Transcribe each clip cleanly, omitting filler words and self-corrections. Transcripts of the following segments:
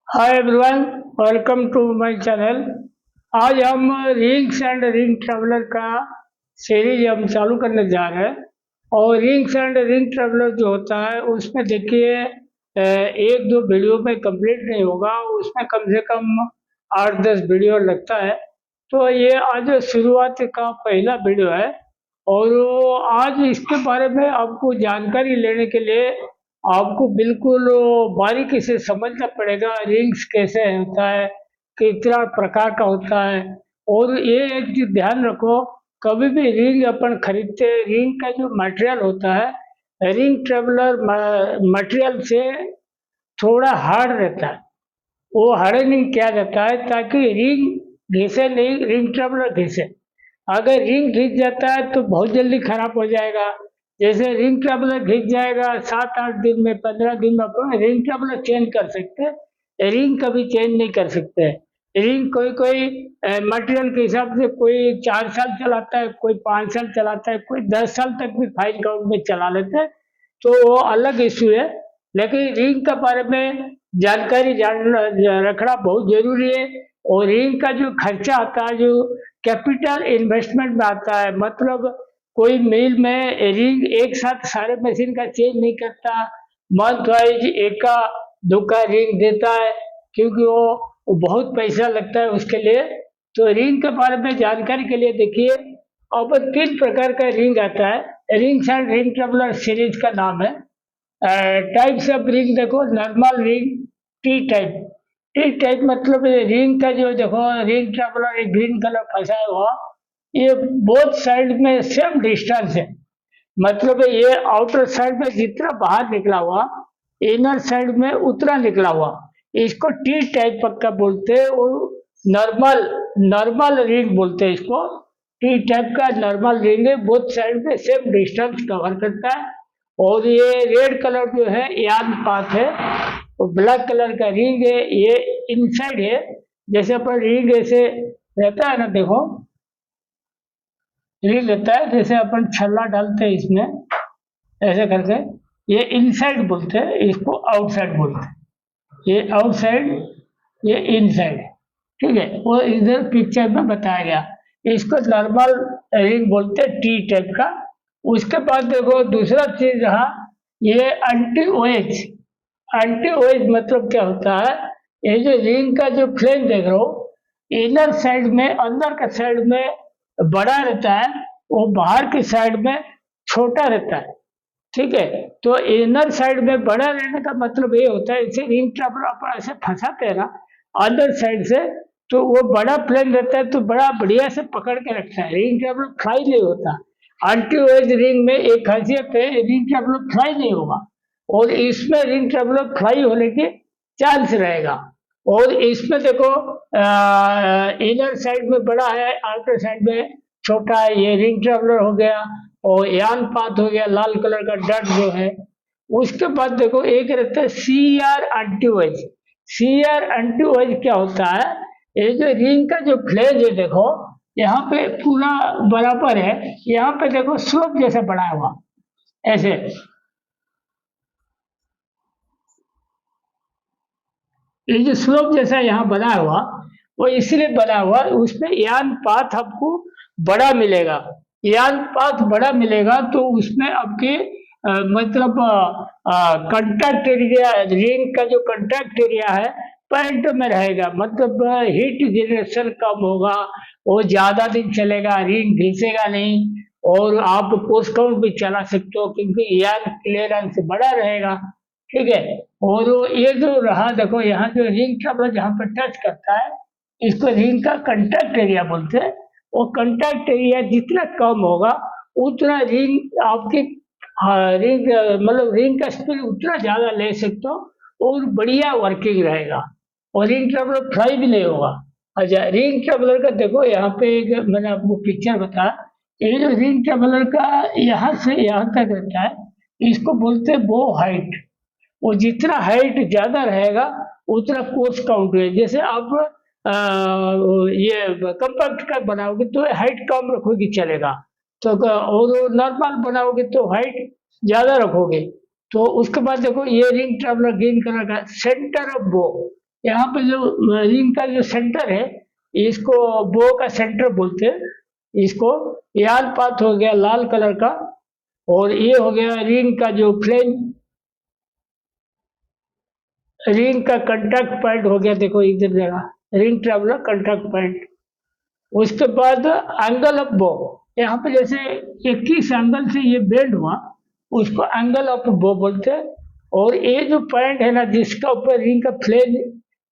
Hi everyone, welcome to my channel. आज हम rings and ring traveller का series हम चालू करने जा रहे हैं। और रिंग्स एंड रिंग ट्रैवलर जो होता है उसमें देखिए एक दो वीडियो में कंप्लीट नहीं होगा, उसमें कम से कम 8-10 वीडियो लगता है। तो ये आज शुरुआत का पहला वीडियो है। और आज इसके बारे में आपको जानकारी लेने के लिए आपको बिल्कुल बारीकी से समझना पड़ेगा रिंग्स कैसे होता है, कितना प्रकार का होता है। और ये एक चीज ध्यान रखो, कभी भी रिंग अपन खरीदते हैं, रिंग का जो मटेरियल होता है रिंग ट्रेवलर मटेरियल से थोड़ा हार्ड रहता है। वो हार्डनिंग किया जाता है ताकि रिंग घिसे नहीं, रिंग ट्रेवलर घिसे। अगर रिंग घिस जाता है तो बहुत जल्दी खराब हो जाएगा। जैसे रिंग ट्रैवलर घिस जाएगा 7-8 दिन में, 15 दिन में अपन रिंग ट्रैवलर चेंज कर सकते हैं, रिंग कभी चेंज नहीं कर सकते हैं। रिंग कोई कोई मटेरियल के हिसाब से कोई 4 साल चलाता है, कोई 5 साल चलाता है, कोई 10 साल तक भी फाइन काउंट में चला लेते हैं। तो वो अलग इश्यू है। लेकिन रिंग के बारे में जानकारी रखना बहुत जरूरी है। और रिंग का जो खर्चा आता है, जो कैपिटल इन्वेस्टमेंट में आता है, मतलब कोई मिल में रिंग एक साथ सारे मशीन का चेंज नहीं करता, मंथ वाइज एक का दो का रिंग देता है, क्योंकि वो बहुत पैसा लगता है उसके लिए। तो रिंग के बारे में जानकारी के लिए देखिए, अब 3 प्रकार का रिंग आता है। Rings and ring traveller series का नाम है। टाइप्स ऑफ रिंग देखो, normal ring, T type. T type मतलब ये रिंग का जो देखो, रिंग ट्रैवलर एक ग्रीन कलर फंसा हुआ, ये बोथ साइड में सेम डिस्टेंस है। मतलब ये आउटर साइड में जितना बाहर निकला हुआ, इनर साइड में उतना निकला हुआ, इसको टी टाइप का बोलते हैं। और नॉर्मल नॉर्मल रिंग बोलते हैं इसको। टी टाइप का नॉर्मल रिंग है, बोथ साइड में सेम डिस्टेंस कवर करता है। और ये रेड कलर जो है यान पाथ है, और ब्लैक कलर का रिंग है, ये इनसाइड है। जैसे अपन रिंग ऐसे रहता है ना, देखो रिंग रहता है, जैसे अपन छल्ला डालते हैं इसमें ऐसे करके, ये इनसाइड बोलते हैं, इसको आउटसाइड बोलते हैं। ये आउटसाइड, ये इनसाइड। ठीक है, वो इधर पिक्चर में बताया गया। इसको नॉर्मल रिंग बोलते हैं, टी टाइप का। उसके बाद देखो दूसरा चीज रहा, ये एंटी ओएच। एंटी ओएच मतलब क्या होता है, ये जो रिंग का जो फ्लेम देख रहे हो, इनर साइड में, अंदर का साइड में बड़ा रहता है, वो बाहर की साइड में छोटा रहता है। ठीक है, तो इनर साइड में बड़ा रहने का मतलब ये होता है, इसे रिंग ट्रैवलर अपन ऐसे फंसाते हैं ना अंदर साइड से, तो वो बड़ा प्लेन रहता है, तो बड़ा बढ़िया से पकड़ के रखता है, रिंग ट्रैवलर फ्लाई नहीं होता। एंटी वेज रिंग में एक खासियत है, रिंग ट्रैवलर फ्लाई नहीं होगा। और इसमें रिंग ट्रैवलर फ्लाई होने के चांस रहेगा। और इसमें देखो इनर साइड में बड़ा है, आउटर साइड में छोटा है, ये रिंग ट्रैवलर हो गया। और यान पाथ हो गया, लाल कलर का डट जो है। उसके बाद देखो एक रहता है सी आर एंटीवाइज। सी आर एंटीवाइज क्या होता है, ये जो रिंग का जो फ्लेज है देखो, यहाँ पे पूरा बराबर है, यहाँ पे देखो स्लोप जैसा बना हुआ ऐसे। ये जो स्लोप जैसा यहाँ बना हुआ, वो इसलिए बना हुआ, उसमें यान पाथ आपको बड़ा मिलेगा। यान पाथ बड़ा मिलेगा तो उसमें आपके मतलब कंटैक्ट एरिया, रिंग का जो कंटैक्ट एरिया है पॉइंट में रहेगा, मतलब हीट जनरेशन कम होगा, वो ज्यादा दिन चलेगा, रिंग घिसेगा नहीं। और आप पोस्ट काउंट भी चला सकते हो, क्योंकि यान क्लियरेंस बड़ा रहेगा। ठीक है। और ये जो रहा देखो, यहाँ जो रिंग ट्रैवलर जहाँ पर टच करता है, इसको रिंग का कंटैक्ट एरिया बोलते हैं। वो कंटैक्ट एरिया जितना कम होगा, उतना रिंग आपकी रिंग मतलब रिंग का स्पीड उतना ज्यादा ले सकते हो, और बढ़िया वर्किंग रहेगा। और रिंग ट्रैवलर फ्लाई भी नहीं होगा। अच्छा, रिंग ट्रैवलर का देखो यहाँ पे एक मैंने आपको पिक्चर बताया, ये जो रिंग ट्रैवलर का यहाँ से यहाँ तक रहता है, इसको बोलते हैं बो हाइट। वो जितना हाइट ज्यादा रहेगा उतना कोर्स काउंट है। जैसे आप ये कंपैक्ट का बनाओगे तो हाइट कम रखोगे चलेगा, तो और नॉर्मल बनाओगे तो हाइट ज्यादा रखोगे। तो उसके बाद देखो ये रिंग ट्रैवलर ग्रीन कलर का सेंटर ऑफ बो, यहाँ पे जो रिंग का जो सेंटर है, इसको बो का सेंटर बोलते हैं इसको। याल पात हो गया लाल कलर का, और ये हो गया रिंग का जो फ्लेंज, रिंग का कंटैक्ट पॉइंट हो गया, देखो इधर जगह रिंग ट्रैवलर कंटैक्ट पॉइंट। उसके बाद एंगल ऑफ बो, यहाँ पे जैसे 21 एंगल से ये बेंड हुआ, उसको एंगल ऑफ बो बोलते हैं। और ये जो पॉइंट है ना जिसका ऊपर रिंग का फ्लेज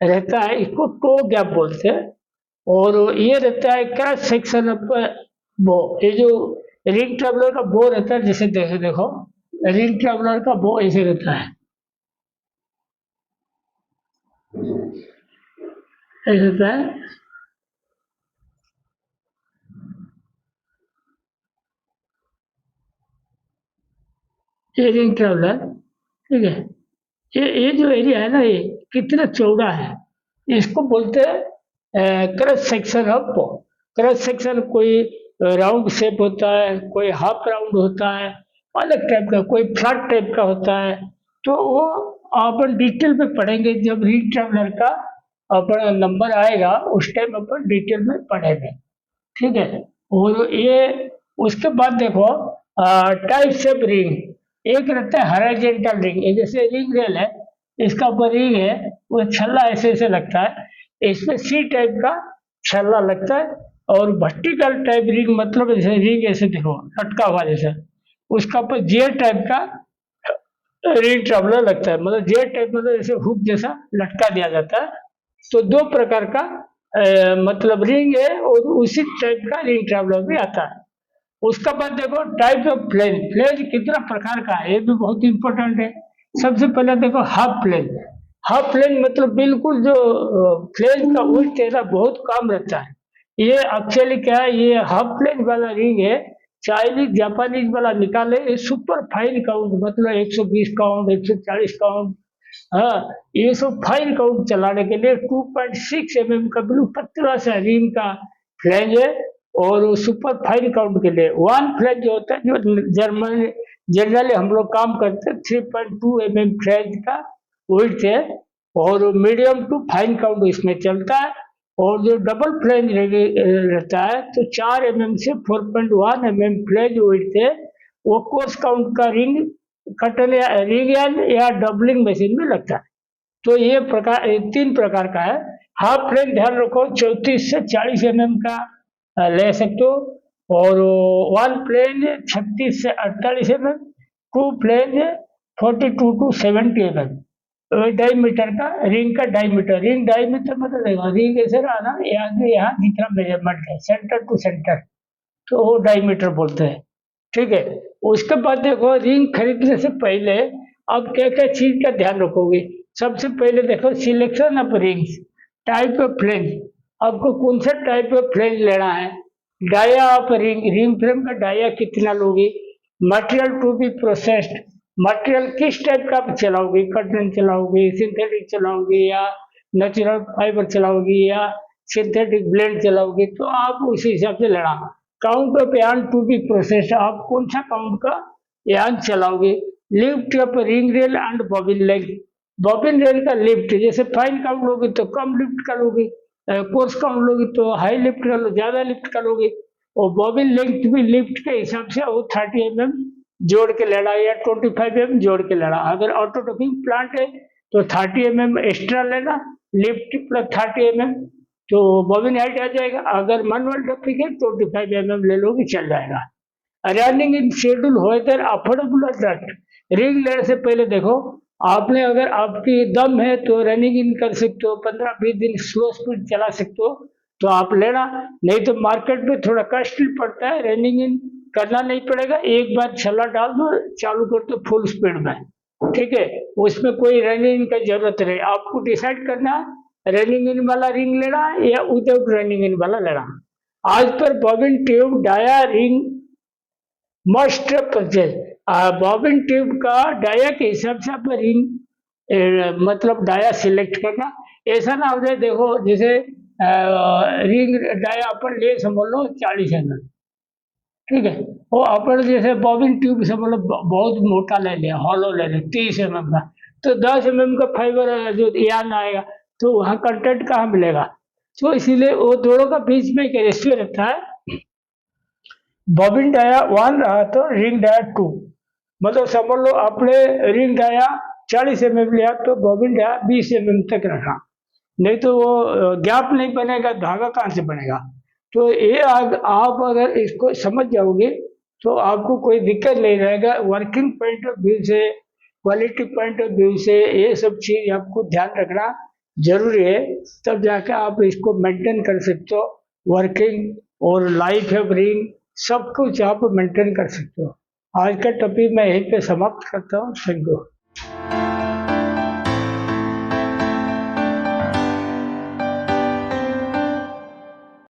रहता है, इसको टो गैप बोलते हैं। और ये रहता है क्रॉस सेक्शन ऑफ बो, ये जो रिंग ट्रैवलर का बो रहता है, जैसे देखो देखो रिंग ट्रैवलर का बो ऐसे रहता है, ऐसे रहता है। ये रिंग ट्रैवलर, ठीक है। ये जो एरिया है ना, ये कितना चौड़ा है, इसको बोलते हैं क्रॉस सेक्शन ऑफ बो। क्रॉस सेक्शन कोई राउंड शेप होता है, कोई हाफ राउंड होता है, अलग टाइप का, कोई फ्लैट टाइप का होता है। तो वो अपन डिटेल में पढ़ेंगे जब रिंग ट्रैवलर का अपना नंबर आएगा, उस टाइम अपन डिटेल में पढ़ेंगे, ठीक है। और ये उसके बाद देखो टाइप्स ऑफ रिंग। एक रहता है हॉरिजॉन्टल रिंग, ये जैसे रिंग रेल है, इसका ऊपर रिंग है, वो छल्ला ऐसे ऐसे लगता है, इसमें सी टाइप का छल्ला लगता है। और वर्टिकल टाइप रिंग मतलब जैसे रिंग ऐसे देखो लटका हुआ जैसे, उसका ऊपर जे टाइप का रिंग ट्रैवलर लगता है, मतलब जे टाइप मतलब जैसे हुक जैसा लटका दिया जाता है। तो दो प्रकार का मतलब रिंग है, और उसी टाइप का रिंग ट्रैवलर भी आता है। उसका बाद देखो टाइप ऑफ फ्लेज। फ्लेज कितना प्रकार का है, ये भी बहुत इंपॉर्टेंट है। सबसे पहले देखो हाफ फ्लेज। हाफ फ्लेज मतलब बिल्कुल जो फ्लेज का उल्ट है ना, बहुत कम रहता है। ये एक्चुअली क्या है, ये हाफ फ्लेज वाला रिंग है, चाइनीज जापानीज वाला निकाले, ये सुपर फाइन काउंट मतलब 120 काउंट 140 काउंट, हाँ, ये सब फाइन काउंट चलाने के लिए 2.6 mm का बिल्कुल पतला सा रिंग का फ्लैंज है। और सुपर फाइन काउंट के लिए वन फ्लैंज जो होता है, जो जर्मन जनरली हम लोग काम करते हैं, 3.2 mm फ्लैंज का विड्थ है। और मीडियम टू फाइन काउंट इसमें चलता है। और जो डबल फ्लैंज रहता है, तो 4 mm से 4.1 mm फ्लैंज विड्थ है, वो कोर्स काउंट का रिंग कटन या रिंग या डबलिंग मशीन में लगता है। तो ये प्रकार तीन प्रकार का है। हाफ फ्लेंज ध्यान रखो 34 से 40 mm का ले सकते हो। और वन फ्लेंज 36 से 48 mm, to flange 42 to 70 mm। Diameter का रिंग का डायमीटर, रिंग डायमीटर मतलब देखो रिंग ऐसे रहा ना, यहाँ से यहाँ जितना मेजरमेंट है सेंटर टू सेंटर, तो वो डायमीटर बोलते हैं, ठीक है। उसके बाद देखो रिंग खरीदने से पहले आप क्या क्या चीज का ध्यान रखोगे। सबसे पहले देखो selection of rings, type of flange, आपको कौन सा टाइप ऑफ फ्लेंज लेना है। Dia of ring, ring frame का डाया कितना लोगे। Material to be processed, material किस टाइप का आप चलाओगे, कटन चलाओगे, सिंथेटिक चलाओगे, या नेचुरल फाइबर चलाओगे, या सिंथेटिक ब्लेंड चलाओगे, तो आप उसी हिसाब से लेना। काउंट ऑफ यान टू बी प्रोसेस, आप कौन सा काउंट का यान चलाओगे। Lift off ring rail and bobbin length, bobbin rail का लिफ्ट, जैसे फाइन काउंट लोगे तो कम लिफ्ट का लोगे, कोर्स काउंट लोगे तो हाई लिफ्ट का लो, ज्यादा लिफ्ट का लोगे। और बॉबिन लेंथ भी लिफ्ट के हिसाब से वो 30 mm जोड़ के लेना, या 25 mm जोड़ के लेना। अगर ऑटो टॉपिंग प्लांट है तो 30 mm एक्स्ट्रा लेना, लिफ्ट प्लस 30 mm, तो बॉबिन हाइट आ जाएगा। अगर मैनुअल टॉपिक है 25 mm ले लोगे चल जाएगा। Running in schedule whether affordable that, ring लेने से पहले देखो आपने, अगर आपकी दम है तो रनिंग इन कर सकते हो, 15-20 दिन स्लो स्पीड चला सकते हो तो आप लेना। नहीं तो मार्केट में थोड़ा कॉस्टली पड़ता है, रनिंग इन करना नहीं पड़ेगा, एक बार छल्ला डाल दो चालू कर दो फुल स्पीड में, ठीक है। उसमें कोई रनिंग इन की जरूरत नहीं, आपको डिसाइड करना है रनिंग इन वाला रिंग लेना है या विदाउट रनिंग इन वाला लेना। आज पर bobbin tube dia ring must purchase, bobbin tube का डाया के हिसाब से आप रिंग मतलब डाया सिलेक्ट करना। ऐसा ना हो जाए, देखो जैसे रिंग डाया अपन ले समझ लो 40 mm, ठीक है। वो अपन जैसे बॉबिन ट्यूब समझ लो बहुत मोटा ले लिया, हॉलो ले लिया 30 mm का, तो 10 mm का फाइबर जो यान आएगा, तो वहाँ कंटेंट कहाँ मिलेगा। तो इसीलिए वो दोनों का बीच में एक रेशियो रहता है। बॉबिन डाया 1 रहा तो रिंग डाया 2, मतलब समझ लो आपने रिंग डाया 40 mm लिया तो बॉबिन डाया 20 mm तक रखा, नहीं तो वो गैप नहीं बनेगा, धागा कहाँ से बनेगा। तो ये आप अगर इसको समझ जाओगे तो आपको कोई दिक्कत नहीं रहेगा। वर्किंग पॉइंट ऑफ व्यू से, क्वालिटी पॉइंट ऑफ व्यू से ये सब चीज आपको ध्यान रखना जरूरी है, तब जाके आप इसको मेंटेन कर सकते हो। वर्किंग और लाइफ ऑफ रिंग सब कुछ आप मेंटेन कर सकते हो। आज का टॉपिक मैं यहीं पे समाप्त करता हूँ। Thank you.